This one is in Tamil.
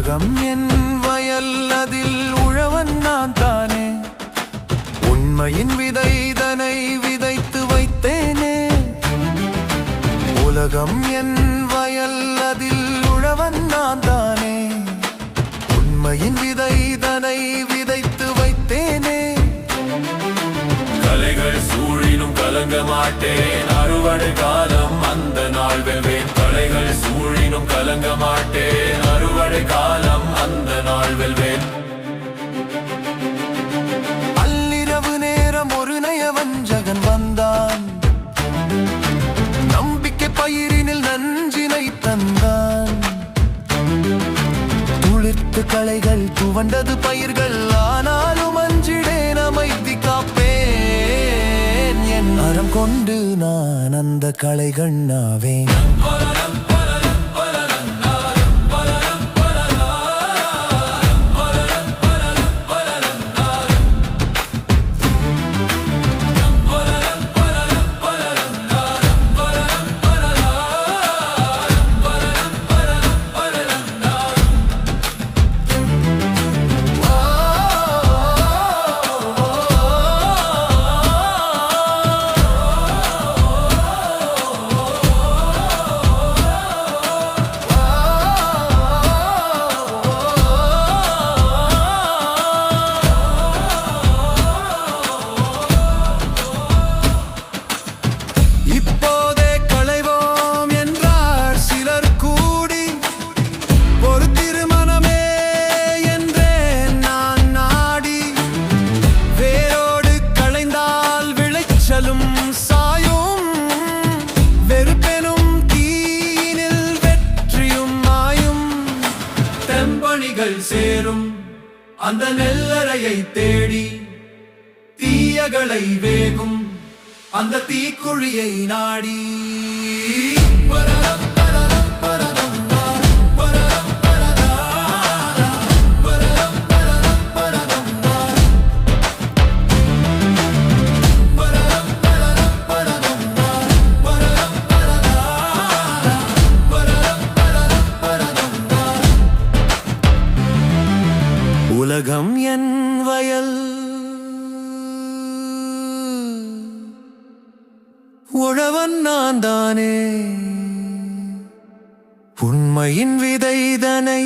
உலகம் என் வயல், அதில் உழவன் நான் தானே. உண்மையின் விதைதனை விதைத்து வைத்தேனே. உலகம் என் வயல், அதில் உழவன் நான் தானே. உண்மையின் விதைதனை விதைத்து வைத்தேனே. கலைகள் சூழினும் கலங்க மாட்டேன், அறுவடை காலம் அந்த நாள் வெல்வேன். கலைகள் சூழினும் கலங்க மாட்டேன், அறுவடை காலம் அந்த நாள் வெல்வேன். அல்லிரவு நேரம் ஒரு நயவஞ்சகன் வந்தான், நம்பிக்கை பயிரினில் நஞ்சினை தந்தான். துளிர்த்து களைகள் துவண்டது பயிர்கள், ஆனாலும் அஞ்சிடேன், அமைதி காப்பேன். என் அறம் கொண்டு நான் அந்த களைகண்ணாவேன். சாயும் வெறுப்பெனும் தீயினில் வெற்றியும் மாயும். தெம்பணிகள் சேரும் அந்த நெல்லறையை தேடி, தீயகளை வேகும் அந்த தீக்குழியை நாடி. உலகம் என் வயல், உழவன் நான் தானே. உண்மையின் விதைதனை